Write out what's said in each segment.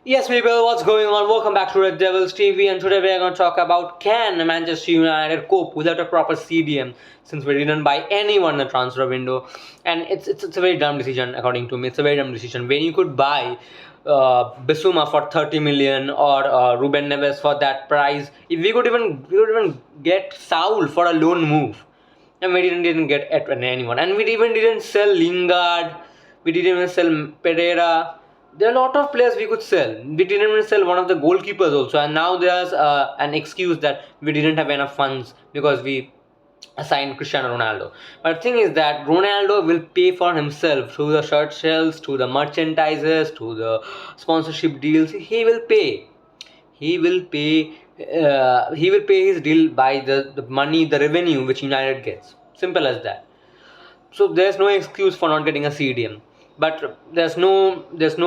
Yes, people, what's going on? Welcome back to Red Devils TV, and today we are going to talk about can Manchester United cope without a proper CDM, since we didn't buy anyone in the transfer window, and it's a very dumb decision according to me. It's a very dumb decision when you could buy Bissouma for 30 million or Ruben Neves for that price. If we could even get Saul for a loan move, and we didn't get anyone, and we even didn't sell Lingard. We didn't even sell Pereira. There are a lot of players we could sell. We didn't even sell one of the goalkeepers also, and now there's an excuse that we didn't have enough funds because we assigned Cristiano Ronaldo. But the thing is that Ronaldo will pay for himself through the shirt sales, through the merchandises, through the sponsorship deals. He will pay. He will pay. He will pay his deal by the money, the revenue which United gets. Simple as that. So there's no excuse for not getting a CDM. But there's no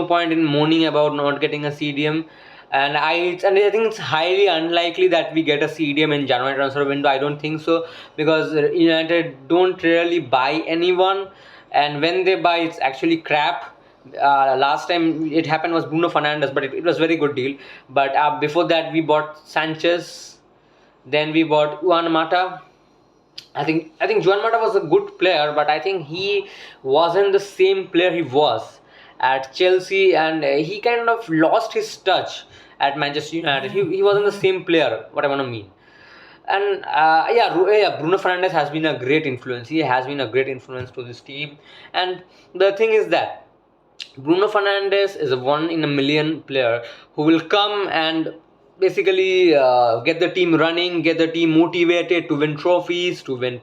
point in moaning about not getting a CDM. And I think it's highly unlikely that we get a CDM in January transfer window. I don't think so, because United don't really buy anyone, and when they buy, it's actually crap. Last time it happened was Bruno Fernandes, but it was very good deal. But before that, we bought Sanchez, then we bought Juan Mata. I think Juan Mata was a good player, but I think he wasn't the same player he was at Chelsea, and he kind of lost his touch at Manchester United. He wasn't the same player. What I want to mean. And yeah, Bruno Fernandes has been a great influence. He has been a great influence to this team. And the thing is that Bruno Fernandes is a one in a million player who will come and basically get the team running, get the team motivated to win trophies, to win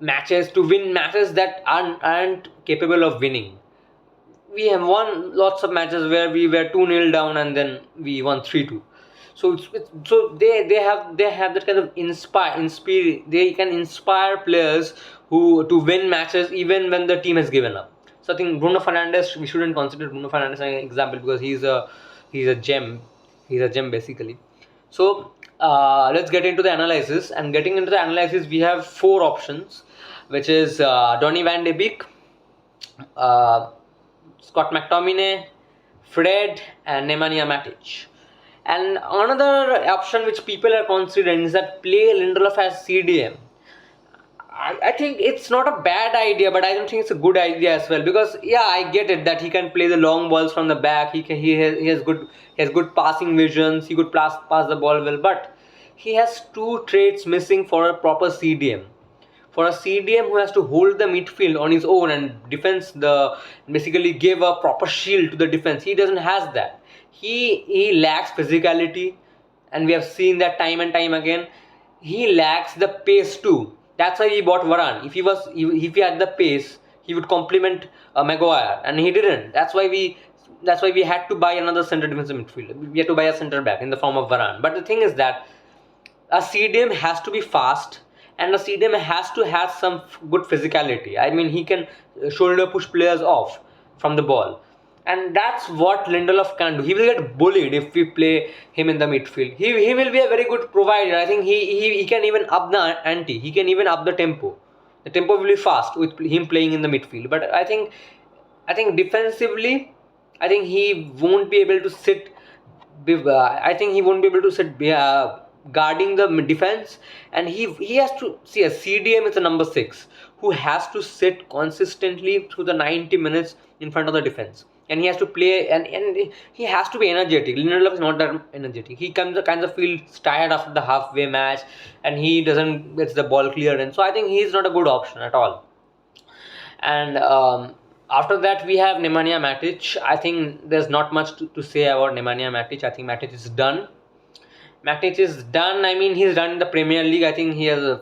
matches that aren't capable of winning. We have won lots of matches where we were 2-0 down and then we won 3-2. So they have that kind of inspire they can inspire players who to win matches even when the team has given up. So I think Bruno Fernandes, we shouldn't consider Bruno Fernandes an example because he's a gem. He's a gem basically. So let's get into the analysis. And getting into the analysis, we have four options, which is Donnie Van Der Beek, uh, Scott McTominay, Fred, and Nemanja Matic. And another option which people are considering is that play Lindelof as CDM. I think it's not a bad idea, but I don't think it's a good idea as well, because yeah, I get it that he can play the long balls from the back. He has good passing visions. He could pass the ball well, but he has two traits missing for a proper CDM. For a CDM who has to hold the midfield on his own and defense the basically give a proper shield to the defense, he doesn't has that. He lacks physicality, and we have seen that time and time again. He lacks the pace too. That's why we bought Varane. If he had the pace, he would complement Maguire, and he didn't. That's why we had to buy another center defensive midfielder. We had to buy a center back in the form of Varane. But the thing is that a CDM has to be fast, and a CDM has to have some good physicality. I mean, he can shoulder push players off from the ball, and that's what Lindelof can do. He will get bullied if we play him in the midfield. He will be a very good provider. I think he can even up the ante. He can even up the tempo. The tempo will be fast with him playing in the midfield. But I think defensively, I think he won't be able to sit. I think he won't be able to sit guarding the defense, and he has to see a CDM is a number six who has to sit consistently through the 90 minutes in front of the defense, and he has to play, and he has to be energetic. Lindelof is not that energetic. He kind of feels tired after the halfway match, and he doesn't get the ball cleared, and so I think he's not a good option at all. And after that, we have Nemanja Matic. I think there's not much to say about Nemanja Matic. I think Matic is done. Matic is done. I mean, he's done in the Premier League. I think he has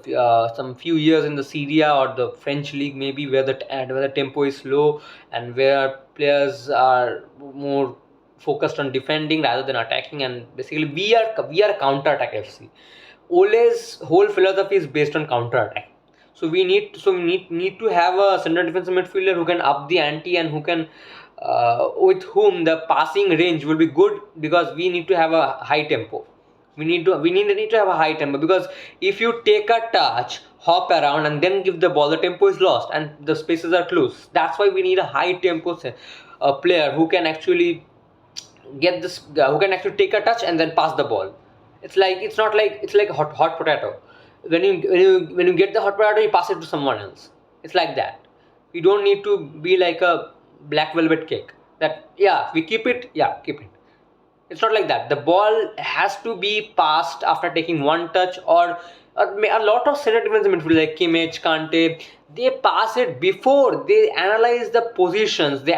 some few years in the Serie or the French league, maybe where the tempo is slow and where players are more focused on defending rather than attacking. And basically, we are a counter attack FC. Ole's whole philosophy is based on counter attack. So we need to have a center defensive midfielder who can up the ante and who can with whom the passing range will be good, because we need to have a high tempo. We need to have a high tempo, because if you take a touch, hop around and then give the ball, the tempo is lost and the spaces are closed. That's why we need a high tempo player who can actually get this who can actually take a touch and then pass the ball. It's not like it's like a hot potato. When you get the hot potato, you pass it to someone else. It's like that. We don't need to be like a black velvet cake. That yeah, we keep it. Yeah, keep it. It's not like that. The ball has to be passed after taking one touch, or a lot of center defensive midfield like Kimmich, Kante, they pass it before they analyze the positions. They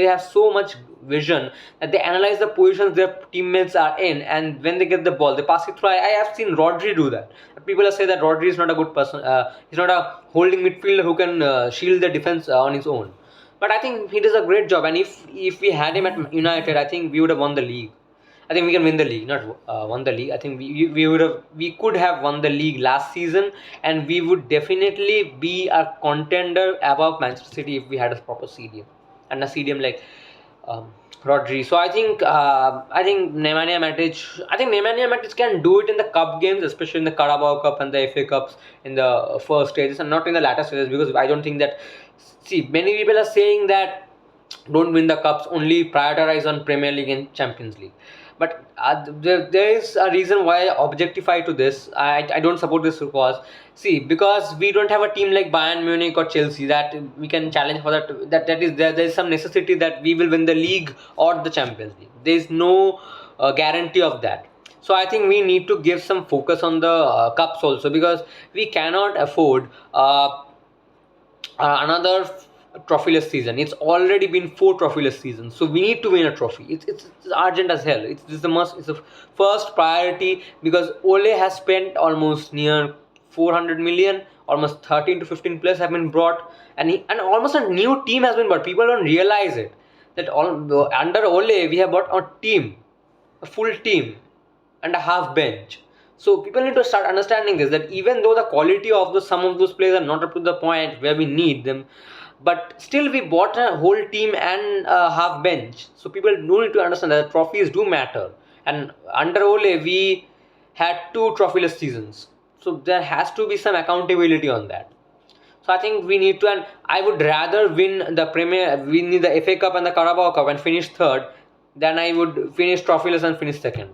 have so much vision that they analyze the positions their teammates are in, and when they get the ball, they pass it through. I have seen Rodri do that. People are saying that Rodri is not a good person. He's not a holding midfielder who can shield the defense on his own. But I think he does a great job, and if we had him at United, I think we would have won the league. I think we can win the league, not won the league. I think we could have won the league last season, and we would definitely be a contender above Manchester City if we had a proper CDM and a CDM like Rodri. So I think Nemanja Matic can do it in the cup games, especially in the Carabao Cup and the FA Cups in the first stages, and not in the latter stages, because I don't think that. See, many people are saying that don't win the cups, only prioritize on Premier League and Champions League. But there is a reason why I objectify to this. I don't support this cause. See, because we don't have a team like Bayern Munich or Chelsea that we can challenge for that. There is some necessity that we will win the league or the Champions League. There is no guarantee of that. So I think we need to give some focus on the cups also, because we cannot afford another trophyless season. It's already been 4 trophyless seasons, so we need to win a trophy. It's urgent as hell. It's the must. It's the first priority, because Ole has spent almost near 400 million, almost 13 to 15 players have been brought, and almost a new team has been brought. People don't realize it that under Ole we have brought a team, a full team, and a half bench. So people need to start understanding this, that even though the quality of some of those players are not up to the point where we need them, but still we bought a whole team and a half bench. So people do need to understand that trophies do matter. And under Ole we had 2 trophyless seasons. So there has to be some accountability on that. So I think we need to, and I would rather win the FA Cup and the Carabao Cup and finish third than I would finish trophyless and finish second.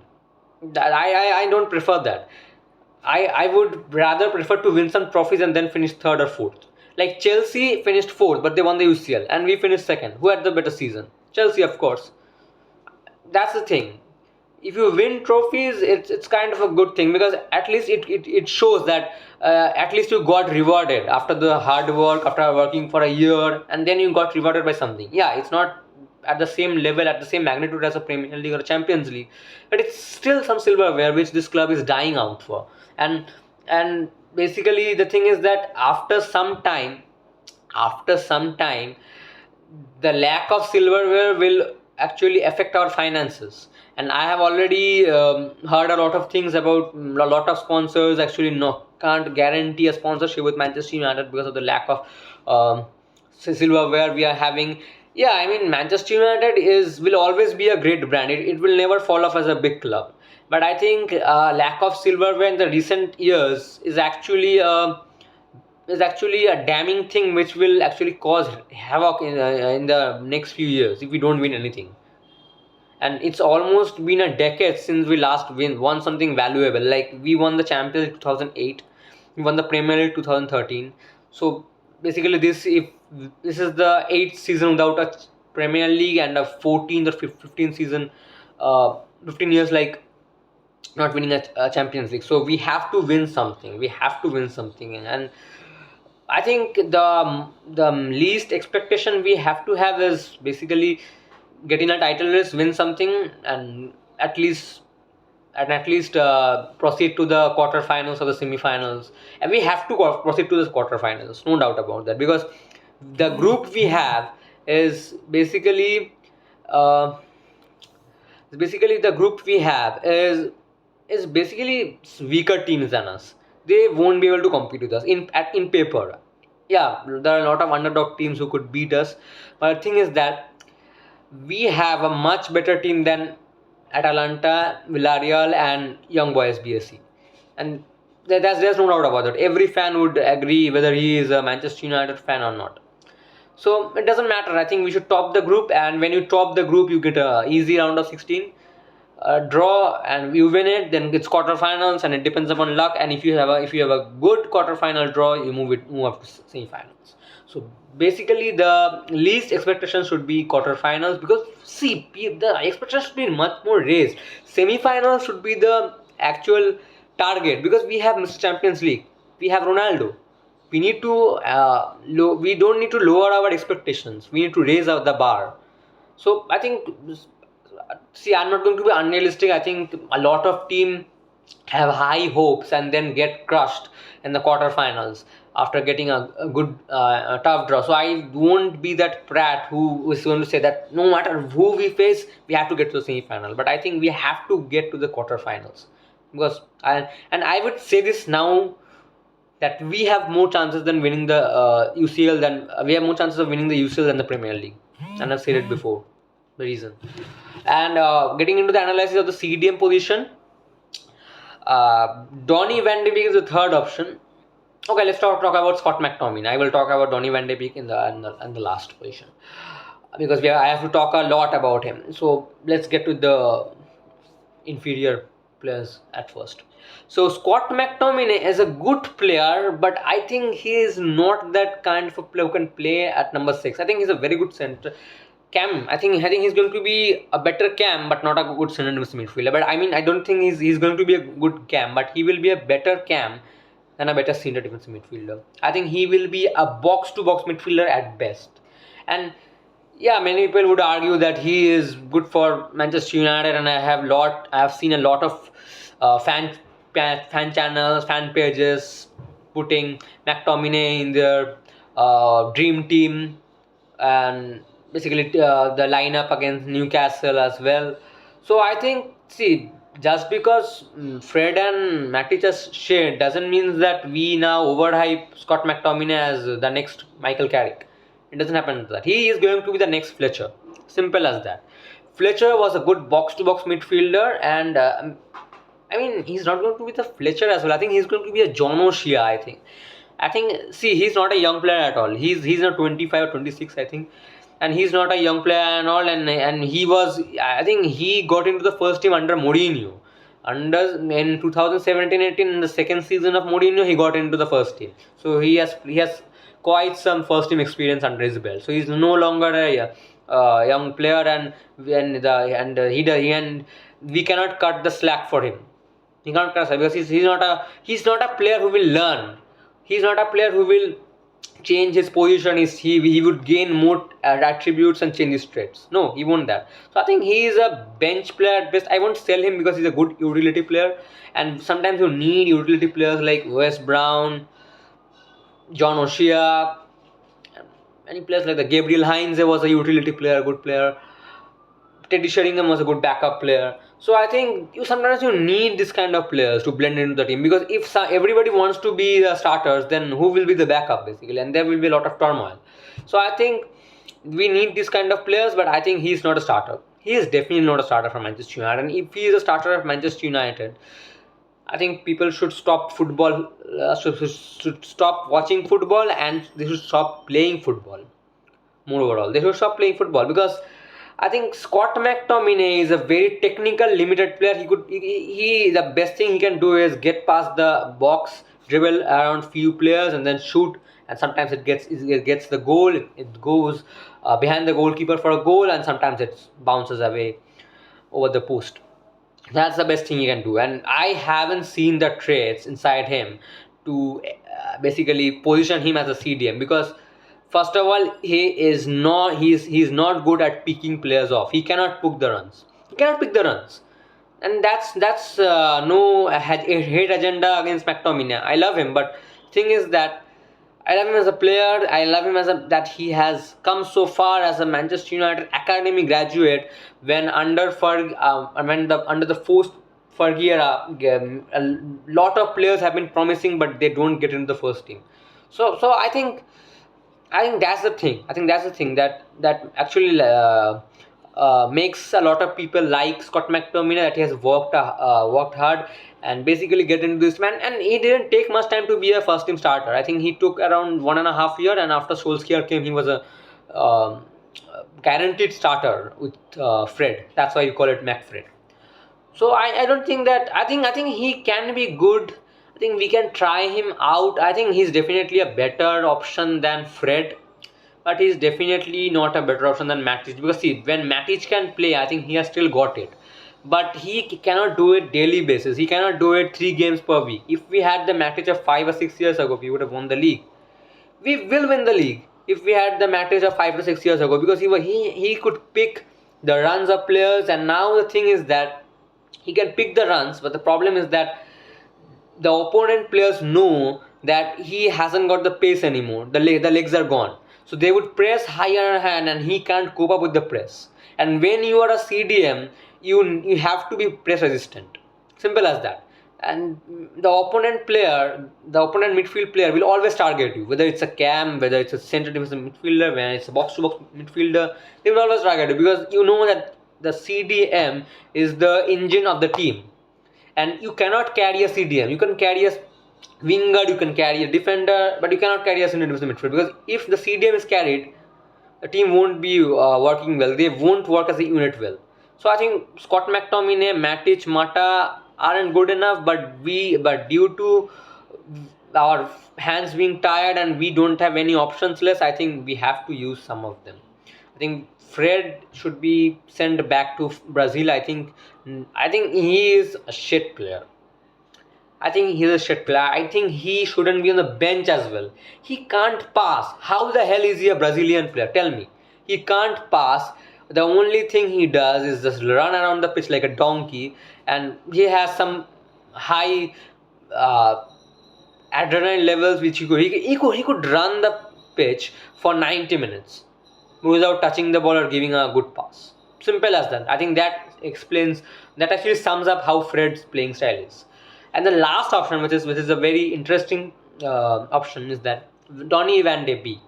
I don't prefer that. I would rather prefer to win some trophies and then finish third or fourth. Like Chelsea finished fourth, but they won the UCL, and we finished second. Who had the better season? Chelsea, of course. That's the thing. If you win trophies, it's kind of a good thing, because at least it shows that at least you got rewarded after the hard work, after working for a year, and then you got rewarded by something. Yeah, it's not at the same level, at the same magnitude as a Premier League or a Champions League, but it's still some silverware which this club is dying out for. And basically the thing is that after some time, the lack of silverware will actually affect our finances. And I have already heard a lot of things about a lot of sponsors actually can't guarantee a sponsorship with Manchester United because of the lack of silverware we are having. Yeah, I mean, Manchester United will always be a great brand. It will never fall off as a big club. But I think lack of silverware in the recent years is actually a damning thing, which will actually cause havoc in the next few years if we don't win anything. And it's almost been a decade since we last won something valuable. Like we won the Champions League 2008, we won the Premier League 2013. So basically, this is the 8th season without a Premier League, and a 14th or 15th season, 15 years like not winning a Champions League. So we have to win something. And I think the least expectation we have to have is basically getting a title race, win something, and at least proceed to the quarterfinals or the semifinals. And we have to proceed to the quarterfinals, no doubt about that, because the group we have is basically the group we have is basically weaker teams than us. They won't be able to compete with us in paper. Yeah, there are a lot of underdog teams who could beat us, but the thing is that we have a much better team than Atalanta, Villarreal, and Young Boys BSC. And there's no doubt about it. Every fan would agree, whether he is a Manchester United fan or not. So it doesn't matter. I think we should top the group, and when you top the group, you get a easy round of 16 draw, and you win it. Then it's quarterfinals, and it depends upon luck. And if you have a good quarterfinal draw, you move up to semifinals. So basically, the least expectation should be quarterfinals, because see, the expectation should be much more raised. Semifinals should be the actual target, because we have Mr. Champions League, we have Ronaldo. We need to we don't need to lower our expectations. We need to raise the bar. So I think, see, I'm not going to be unrealistic. I think a lot of team have high hopes and then get crushed in the quarterfinals after getting a good tough draw. So I won't be that prat who is going to say that no matter who we face, we have to get to the semi-final. But I think we have to get to the quarterfinals, because I would say this now, that we have more chances than winning the UCL than we have more chances of winning the UCL than the Premier League, and I've said it before. The reason, and getting into the analysis of the CDM position, Donnie Van Der Beek is the third option. Okay, let's talk about Scott McTominay. I will talk about Donnie Van Der Beek in the last position, because I have to talk a lot about him. So let's get to the inferior players at first. So Scott McTominay is a good player, but I think he is not that kind of a player who can play at number 6. I think he's a very good center cam. I think he's going to be a better cam, but not a good center midfielder. But I mean, I don't think he's going to be a good cam, but he will be a better cam than a better center defensive midfielder. I think he will be a box to box midfielder at best. And yeah, many people would argue that he is good for Manchester United, and I have seen a lot of fan channels, fan pages putting McTominay in their dream team, and basically the lineup against Newcastle as well. So I think, see, just because Fred and Matic just shared doesn't mean that we now overhype Scott McTominay as the next Michael Carrick. It doesn't happen to that. He is going to be the next Fletcher. Simple as that. Fletcher was a good box-to-box midfielder, and I mean, he's not going to be the Fletcher as well. I think he's going to be a John O'Shea, I think. See, he's not a young player at all. He's not 25 or 26, I think. And he's not a young player and all. And he was, I think he got into the first team under Mourinho. In 2017-18, in the second season of Mourinho, he got into the first team. So he has quite some first team experience under his belt. So he's no longer a young player, and we cannot cut the slack for him. He can't cut slack, because he's not a player who will learn. He's not a player who will change his position. He would gain more attributes and change his traits. No, he won't that. So I think he is a bench player at best. I won't sell him because he's a good utility player, and sometimes you need utility players like Wes Brown, John O'Shea, many players like the Gabriel Heinze was a utility player, good player. Teddy Sheringham was a good backup player. So I think sometimes you need this kind of players to blend into the team, because if everybody wants to be the starters, then who will be the backup basically, and there will be a lot of turmoil. So I think we need this kind of players, but I think he's not a starter. He is definitely not a starter for Manchester United, and if he is a starter of Manchester United, I think people should stop football, should stop watching football, and they should stop playing football. More overall, they should stop playing football, because I think Scott McTominay is a very technical, limited player. He the best thing he can do is get past the box, dribble around few players, and then shoot. And sometimes it gets the goal. It goes behind the goalkeeper for a goal, and sometimes it bounces away over the post. That's the best thing he can do, and I haven't seen the traits inside him to basically position him as a CDM, because first of all, he's not good at picking players off. He cannot pick the runs. And that's no hate agenda against McTominay. I love him, but thing is that I love him as a player. I love him that he has come so far as a Manchester United academy graduate. When under the first Fergie era, a lot of players have been promising, but they don't get into the first team. So I think that's the thing. That actually makes a lot of people like Scott McTominay, that he has worked hard and basically get into this man. And he didn't take much time to be a first team starter. I think he took around 1.5 years, and after Solskjaer came, he was a um, guaranteed starter with Fred. That's why you call it McFred. So I don't think that I think he can be good. I think we can try him out. I think he's definitely a better option than Fred, but he's definitely not a better option than Matic, because see, when Matic can play, I think he has still got it. But he cannot do it daily basis. He cannot do it 3 games per week. If we had the Matic of 5 or 6 years ago, we would have won the league. We will win the league if we had the Matic of 5 to 6 years ago, because he could pick the runs of players, and now the thing is that he can pick the runs, but the problem is that the opponent players know that he hasn't got the pace anymore. The legs are gone. So they would press higher hand and he can't cope up with the press. And when you are a CDM, you have to be press resistant. Simple as that. And the opponent midfield player will always target you. Whether it's a cam, whether it's a center defensive midfielder, when it's a box to box midfielder, they will always target you, because you know that the CDM is the engine of the team, and you cannot carry a CDM. You can carry a winger, you can carry a defender, but you cannot carry a center defensive midfield, because if the CDM is carried, the team won't be working well. They won't work as a unit well. So I think Scott McTominay, Matic, Mata aren't good enough, but due to our hands being tired and we don't have any options less, I think we have to use some of them. I think Fred should be sent back to Brazil. I think he is a shit player. I think he's a shit player. I think he shouldn't be on the bench as well. He can't pass. How the hell is he a Brazilian player? Tell me. He can't pass. The only thing he does is just run around the pitch like a donkey, and he has some high adrenaline levels which he could run the pitch for 90 minutes without touching the ball or giving a good pass. Simple as that. I think that actually sums up how Fred's playing style is. And the last option, which is a very interesting option, is that Donnie Van Der Beek.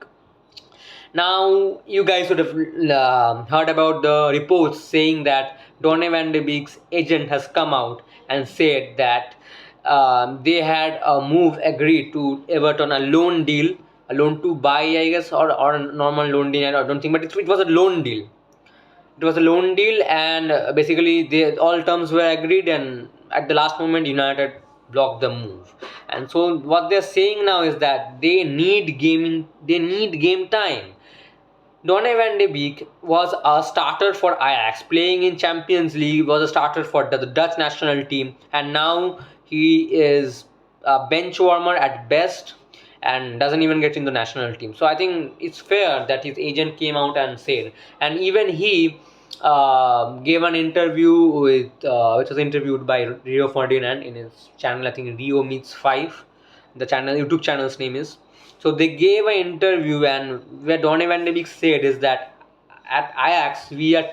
Now, you guys would have heard about the reports saying that Donny Van de Beek's agent has come out and said that they had a move agreed to Everton, a loan to buy, I guess, or a normal loan deal. I don't think, but it was a loan deal. It was a loan deal, and basically all terms were agreed, and at the last moment, United blocked the move. And so what they're saying now is that they need game time. Donny Van de Beek was a starter for Ajax, playing in Champions League, was a starter for the Dutch national team, and now he is a bench warmer at best and doesn't even get in the national team. So I think it's fair that his agent came out and said, and even he gave an interview which was interviewed by Rio Ferdinand in his channel. I think Rio Meets 5, the YouTube channel's name is. So they gave an interview, and where Donny Van de Beek said is that at Ajax we are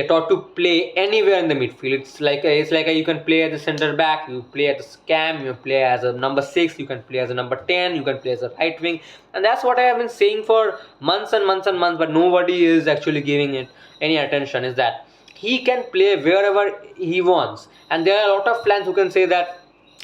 taught to play anywhere in the midfield. You can play as a centre back, you play as a scam, you play as a number 6, you can play as a number 10, you can play as a right wing, and that's what I have been saying for months and months and months, but nobody is actually giving it any attention. Is that he can play wherever he wants, and there are a lot of fans who can say that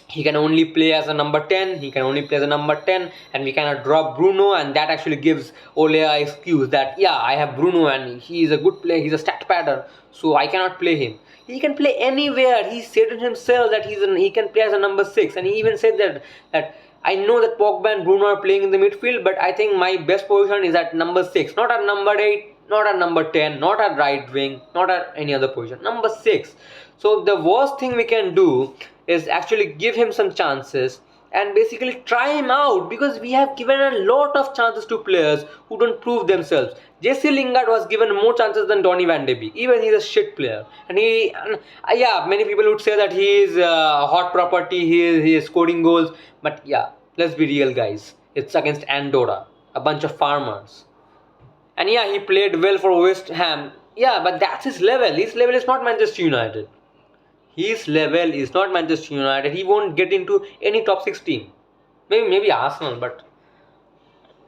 he can only play as a number 10, and we cannot drop Bruno, and that actually gives Ole an excuse that, yeah, I have Bruno and he is a good player, he's a stat padder, so I cannot play him. He can play anywhere. He said it himself that he can play as a number 6, and he even said that I know that Pogba and Bruno are playing in the midfield, but I think my best position is at number 6, not at number 8, not at number 10, not at right wing, not at any other position, number 6. So the worst thing we can do is actually give him some chances and basically try him out, because we have given a lot of chances to players who don't prove themselves. Jesse Lingard was given more chances than Donny Van de Beek. Even he's a shit player, and many people would say that he is a hot property, he is scoring goals, but yeah, let's be real, guys. It's against Andorra, a bunch of farmers, and yeah, he played well for West Ham. Yeah, but that's his level. His level is not Manchester United. His level is not Manchester United. He won't get into any top 6 team. Maybe Arsenal, but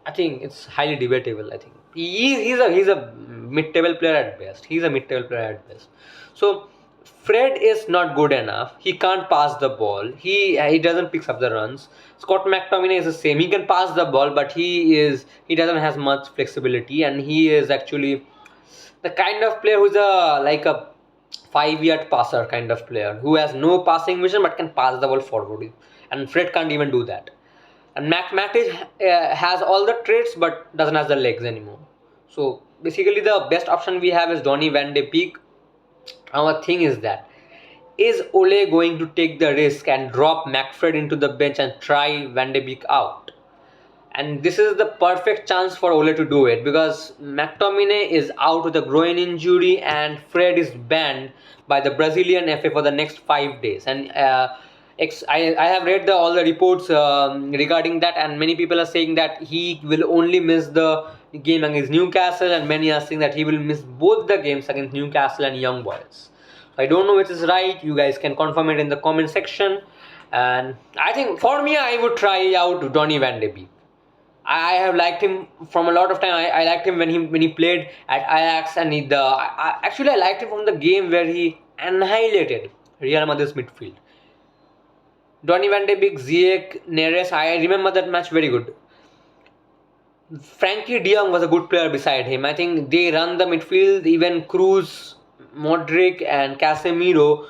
I think it's highly debatable. I think he's a mid-table player at best. So Fred is not good enough. He can't pass the ball. He doesn't pick up the runs. Scott McTominay is the same. He can pass the ball, but he doesn't have much flexibility, and he is actually the kind of player who's a 5-yard passer kind of player who has no passing vision but can pass the ball forward. And Fred can't even do that. And Matic has all the traits but doesn't have the legs anymore. So basically, the best option we have is Donnie Van De Beek. Our thing is Ole going to take the risk and drop McFred into the bench and try Van de Beek out? And this is the perfect chance for Ole to do it because McTominay is out with a groin injury and Fred is banned by the Brazilian FA for the next 5 days. And I have read all the reports regarding that, and many people are saying that he will only miss the game against Newcastle, and many are saying that he will miss both the games against Newcastle and Young Boys. I don't know which is right. You guys can confirm it in the comment section. And I think for me, I would try out Donny Van de Beek. I have liked him from a lot of time. I liked him when he played at Ajax, and I liked him from the game where he annihilated Real Madrid's midfield. Donny Van de Beek, Ziyech, Neres, I remember that match very good. Frankie de Jong was a good player beside him. I think they run the midfield. Even Cruz, Modric and Casemiro,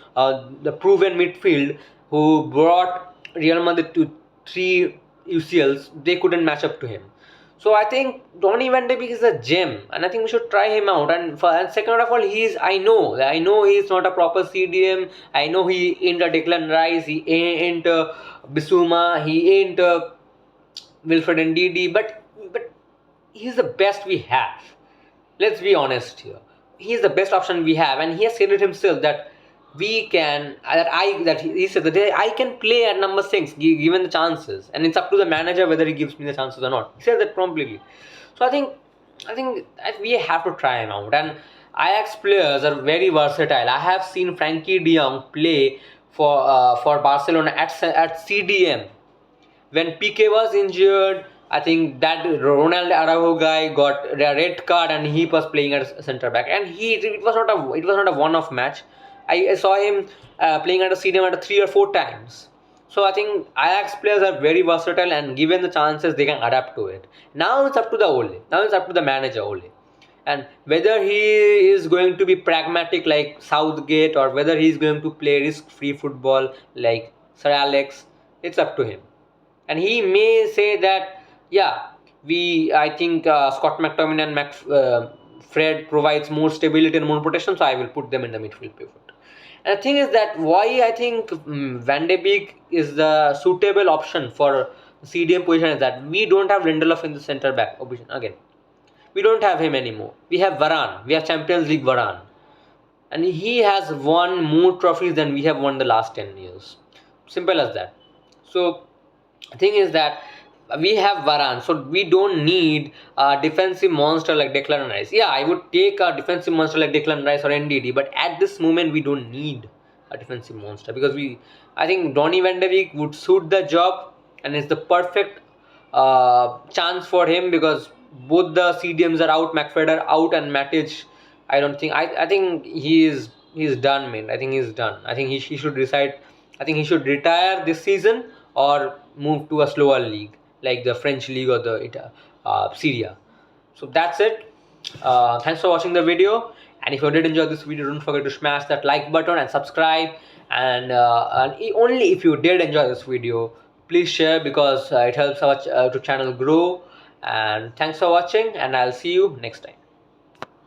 the proven midfield who brought Real Madrid to 3 UCLs, they couldn't match up to him. So I think Donny Van de Beek is a gem, and I think we should try him out. And second of all, I know he's not a proper CDM. I know he ain't a Declan Rice, he ain't a Bissouma, he ain't a Wilfred Ndidi, but he's the best we have. Let's be honest here. He's the best option we have, and he has said it himself that he said that I can play at number 6 given the chances, and it's up to the manager whether he gives me the chances or not. He said that promptly. So I think we have to try him out. And Ajax players are very versatile. I have seen Frankie de Jong play for Barcelona at CDM when PK was injured. I think that Ronald Araujo guy got a red card and he was playing as centre back, and it was not a one-off match. I saw him playing at a CDM at 3 or 4 times. So I think Ajax players are very versatile, and given the chances, they can adapt to it. Now it's up to the Ole. Now it's up to the manager Ole, and whether he is going to be pragmatic like Southgate or whether he is going to play risk-free football like Sir Alex, it's up to him. And he may say that, I think Scott McTominay and Fred provides more stability and more protection, so I will put them in the midfield pivot. And the thing is that why I think Van de Beek is the suitable option for CDM position is that we don't have Lindelof in the centre back position again. We don't have him anymore. We have Varane. We have Champions League Varane, and he has won more trophies than we have won the last 10 years. Simple as that. So the thing is that we have Varane, so we don't need a defensive monster like Declan Rice. Yeah, I would take a defensive monster like Declan Rice or NDD, but at this moment we don't need a defensive monster because I think Donny Van de Beek would suit the job, and it's the perfect chance for him because both the CDMs are out, McFred are out, and Matic, I think he's done, man. I think he's done. I think he should decide. I think he should retire this season or move to a slower league like the French league or the Syria. So that's it. Thanks for watching the video, and if you did enjoy this video, don't forget to smash that like button and subscribe, and only if you did enjoy this video, please share because it helps our channel grow. And thanks for watching, and I'll see you next time.